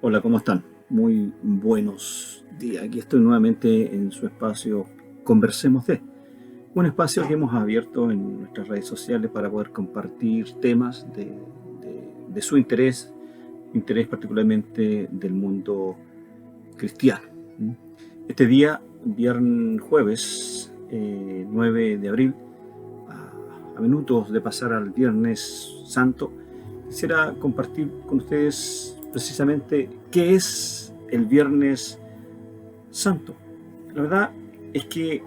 Hola, ¿cómo están? Muy buenos días. Aquí estoy nuevamente en su espacio Conversemos de, un espacio que hemos abierto en nuestras redes sociales para poder compartir temas de su interés particularmente del mundo cristiano. Este día, jueves 9 de abril, a minutos de pasar al Viernes Santo, quisiera compartir con ustedes precisamente qué es el Viernes Santo. La verdad es que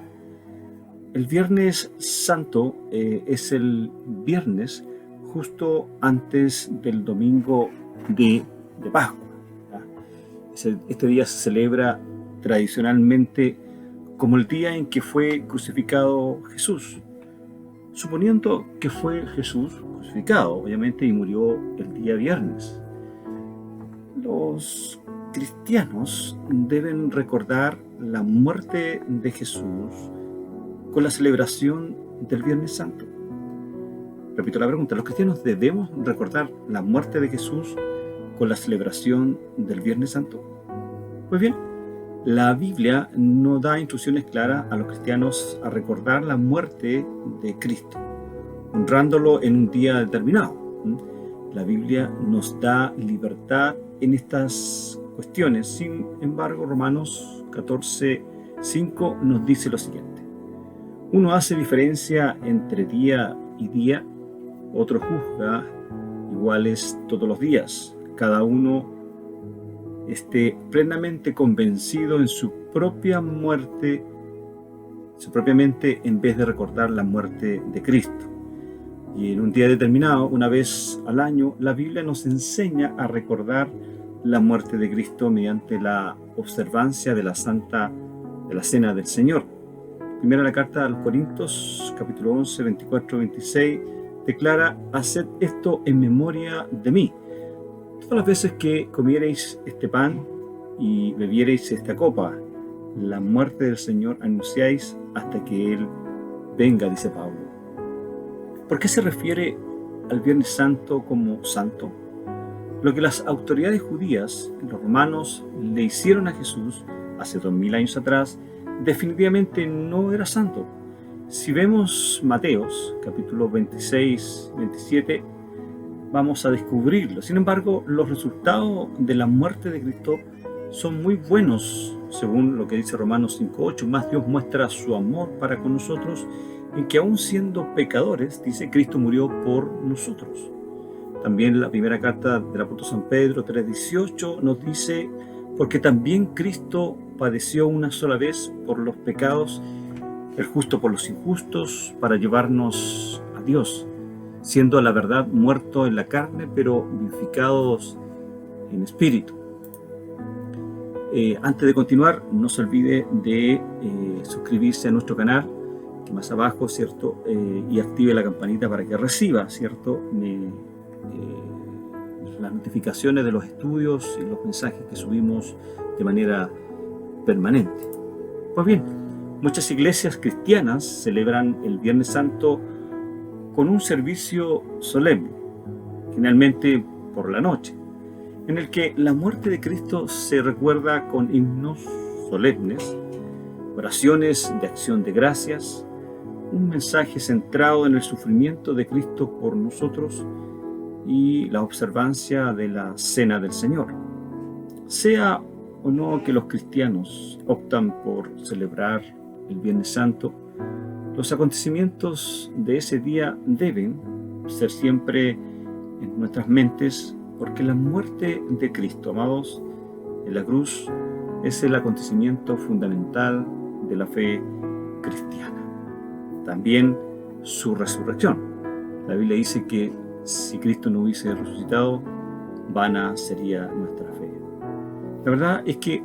el Viernes Santo es el viernes justo antes del domingo de Pascua. Este día se celebra tradicionalmente como el día en que fue crucificado Jesús, suponiendo que fue Jesús crucificado, obviamente, y murió el día viernes. Los cristianos deben recordar la muerte de Jesús con la celebración del Viernes Santo. Repito la pregunta, ¿los cristianos debemos recordar la muerte de Jesús con la celebración del Viernes Santo? Pues bien, la Biblia no da instrucciones claras a los cristianos a recordar la muerte de Cristo, honrándolo en un día determinado. La Biblia nos da libertad en estas cuestiones. Sin embargo, Romanos 14:5 nos dice lo siguiente: uno hace diferencia entre día y día, otro juzga iguales todos los días. Cada uno esté plenamente convencido en su propia mente, en vez de recordar la muerte de Cristo. Y en un día determinado, una vez al año, la Biblia nos enseña a recordar la muerte de Cristo mediante la observancia de la Cena del Señor. Primera la carta a los Corintios, capítulo 11, 24, 26, declara: haced esto en memoria de mí. Todas las veces que comiereis este pan y bebiereis esta copa, la muerte del Señor anunciáis hasta que Él venga, dice Pablo. ¿Por qué se refiere al Viernes Santo como santo? Lo que las autoridades judías, los romanos, le hicieron a Jesús hace 2000 años atrás, definitivamente no era santo. Si vemos Mateos, capítulo 26, 27, vamos a descubrirlo. Sin embargo, los resultados de la muerte de Cristo son muy buenos, según lo que dice Romanos 5:8. Más Dios muestra su amor para con nosotros, en que aún siendo pecadores, dice, Cristo murió por nosotros. También la primera carta del apóstol San Pedro 3:18 nos dice: porque también Cristo padeció una sola vez por los pecados, el justo por los injustos, para llevarnos a Dios, siendo a la verdad muerto en la carne, pero vivificados en espíritu. Antes de continuar, no se olvide de suscribirse a nuestro canal, que más abajo, ¿cierto? Y active la campanita para que reciba, ¿cierto? Las notificaciones de los estudios y los mensajes que subimos de manera permanente. Pues bien, muchas iglesias cristianas celebran el Viernes Santo con un servicio solemne, generalmente por la noche, en el que la muerte de Cristo se recuerda con himnos solemnes, oraciones de acción de gracias, un mensaje centrado en el sufrimiento de Cristo por nosotros y la observancia de la Cena del Señor. Sea o no que los cristianos optan por celebrar el Viernes Santo, los acontecimientos de ese día deben ser siempre en nuestras mentes, porque la muerte de Cristo, amados, en la cruz, es el acontecimiento fundamental de la fe cristiana. También su resurrección. La Biblia dice que si Cristo no hubiese resucitado, vana sería nuestra fe. La verdad es que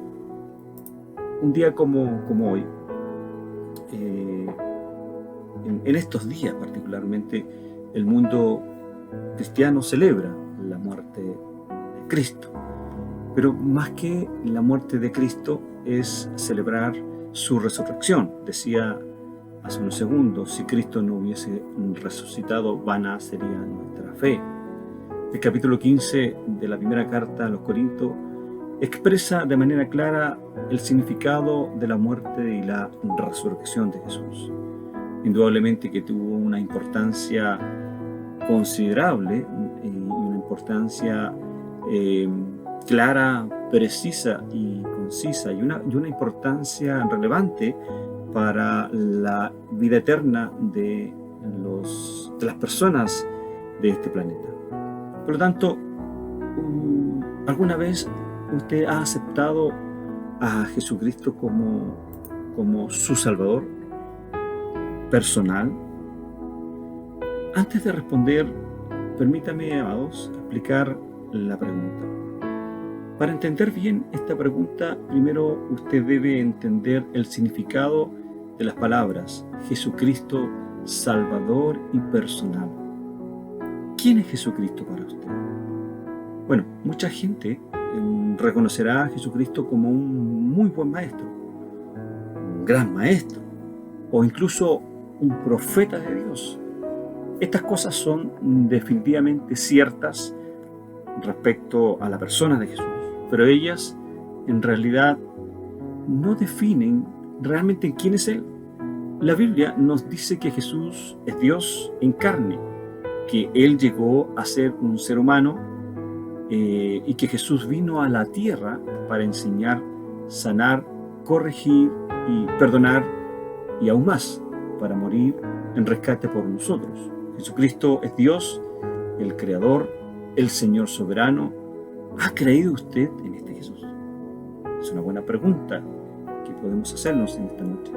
un día como hoy, en estos días particularmente, el mundo cristiano celebra la muerte de Cristo. Pero más que la muerte de Cristo es celebrar su resurrección. Decía hace unos segundos: si Cristo no hubiese resucitado, vana sería nuestra fe. El capítulo 15 de la primera carta a los Corintios expresa de manera clara el significado de la muerte y la resurrección de Jesús. Indudablemente que tuvo una importancia considerable y una importancia clara, precisa y concisa, y una importancia relevante para la vida eterna de las personas de este planeta. Por lo tanto, ¿alguna vez usted ha aceptado a Jesucristo como su Salvador personal? Antes de responder, permítame, amados, explicar la pregunta. Para entender bien esta pregunta, primero usted debe entender el significado de las palabras Jesucristo, Salvador y personal. ¿Quién es Jesucristo para usted? Bueno, mucha gente reconocerá a Jesucristo como un muy buen maestro, un gran maestro, o incluso un profeta de Dios. Estas cosas son definitivamente ciertas respecto a la persona de Jesús, pero ellas en realidad no definen realmente quién es Él. La Biblia nos dice que Jesús es Dios en carne, que Él llegó a ser un ser humano y que Jesús vino a la tierra para enseñar, sanar, corregir y perdonar, y aún más, para morir en rescate por nosotros. Jesucristo es Dios, el Creador, el Señor soberano. ¿Ha creído usted en este Jesús? Es una buena pregunta que podemos hacernos en esta noche.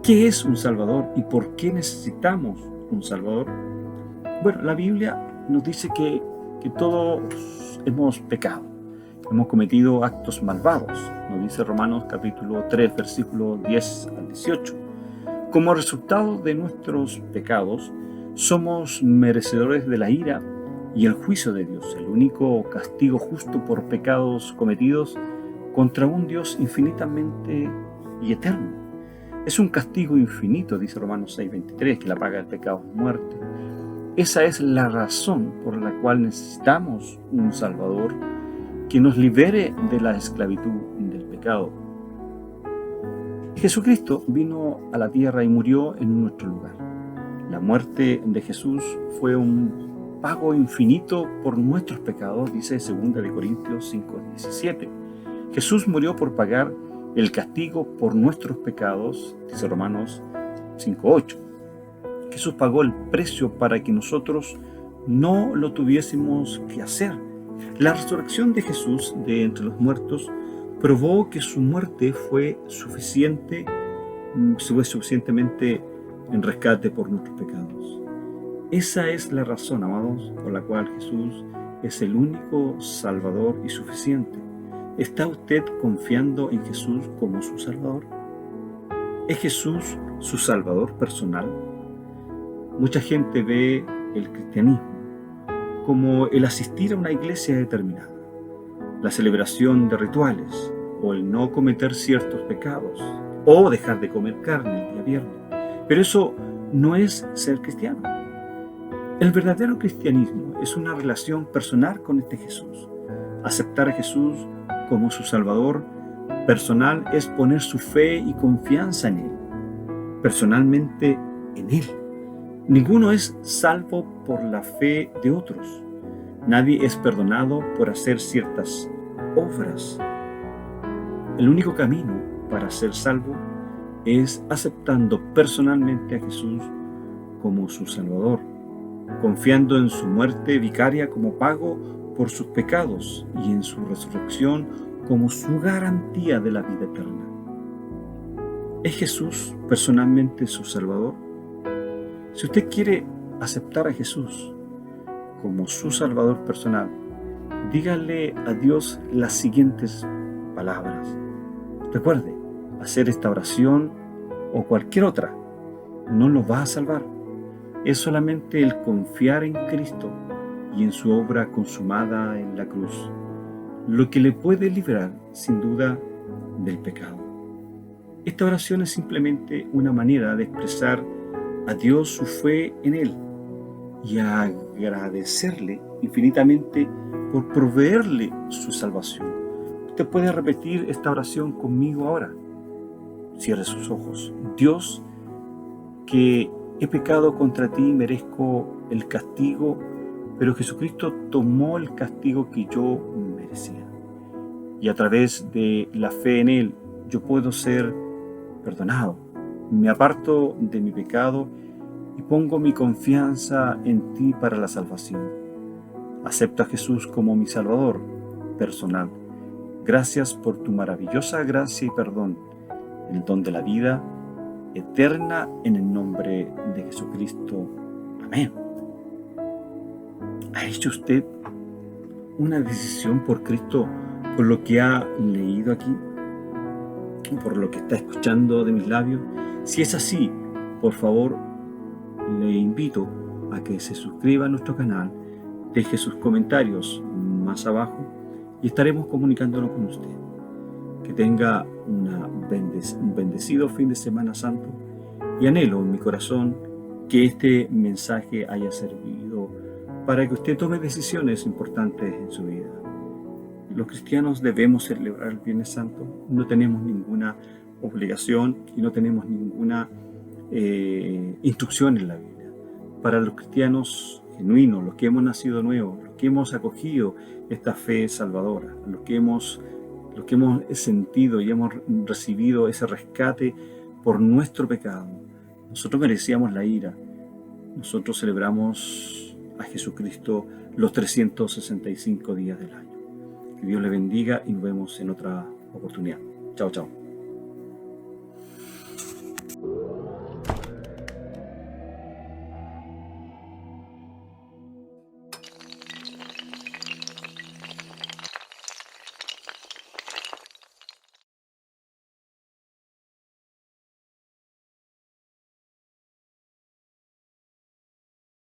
¿Qué es un Salvador y por qué necesitamos un Salvador? Bueno, la Biblia nos dice que todos hemos pecado, hemos cometido actos malvados, nos dice Romanos capítulo 3, versículo 10 al 18. Como resultado de nuestros pecados, somos merecedores de la ira y el juicio de Dios, el único castigo justo por pecados cometidos contra un Dios infinitamente y eterno. Es un castigo infinito, dice Romanos 6:23, que la paga del pecado es muerte. Esa es la razón por la cual necesitamos un Salvador que nos libere de la esclavitud del pecado. Jesucristo vino a la tierra y murió en nuestro lugar. La muerte de Jesús fue un pago infinito por nuestros pecados, dice 2 Corintios 5:17. Jesús murió por pagar el castigo por nuestros pecados, dice Romanos 5:8. Jesús pagó el precio para que nosotros no lo tuviésemos que hacer. La resurrección de Jesús de entre los muertos probó que su muerte fue suficientemente en rescate por nuestros pecados. Esa es la razón, amados, por la cual Jesús es el único Salvador y suficiente. ¿Está usted confiando en Jesús como su Salvador? ¿Es Jesús su Salvador personal? Mucha gente ve el cristianismo como el asistir a una iglesia determinada, la celebración de rituales, o el no cometer ciertos pecados, o dejar de comer carne el día viernes. Pero eso no es ser cristiano. El verdadero cristianismo es una relación personal con este Jesús. Aceptar a Jesús como su Salvador personal es poner su fe y confianza en Él, personalmente en Él. Ninguno es salvo por la fe de otros. Nadie es perdonado por hacer ciertas obras. El único camino para ser salvo es aceptando personalmente a Jesús como su Salvador, confiando en su muerte vicaria como pago por sus pecados y en su resurrección como su garantía de la vida eterna. ¿Es Jesús personalmente su Salvador? Si usted quiere aceptar a Jesús como su Salvador personal, dígale a Dios las siguientes palabras. Recuerde, hacer esta oración o cualquier otra no lo va a salvar. Es solamente el confiar en Cristo y en su obra consumada en la cruz lo que le puede liberar, sin duda, del pecado. Esta oración es simplemente una manera de expresar a Dios su fe en Él y a agradecerle infinitamente por proveerle su salvación. Usted puede repetir esta oración conmigo ahora. Cierre sus ojos. Dios, que he pecado contra ti y merezco el castigo, pero Jesucristo tomó el castigo que yo merecía. Y a través de la fe en Él, yo puedo ser perdonado. Me aparto de mi pecado y pongo mi confianza en ti para la salvación. Acepto a Jesús como mi Salvador personal. Gracias por tu maravillosa gracia y perdón, el don de la vida eterna en el nombre de Jesucristo. Amén. ¿Ha hecho usted una decisión por Cristo por lo que ha leído aquí? ¿Por lo que está escuchando de mis labios? Si es así, por favor, le invito a que se suscriba a nuestro canal, deje sus comentarios más abajo y estaremos comunicándonos con usted. Que tenga un bendecido fin de Semana Santo y anhelo en mi corazón que este mensaje haya servido para que usted tome decisiones importantes en su vida. Los cristianos debemos celebrar el Viernes Santo, no tenemos ninguna obligación y no tenemos ninguna instrucción en la Biblia. Para los cristianos genuinos, los que hemos nacido nuevos, los que hemos acogido esta fe salvadora, los que hemos sentido y hemos recibido ese rescate por nuestro pecado, nosotros merecíamos la ira. Nosotros celebramos a Jesucristo los 365 días del año. Que Dios le bendiga y nos vemos en otra oportunidad. Chao, chao.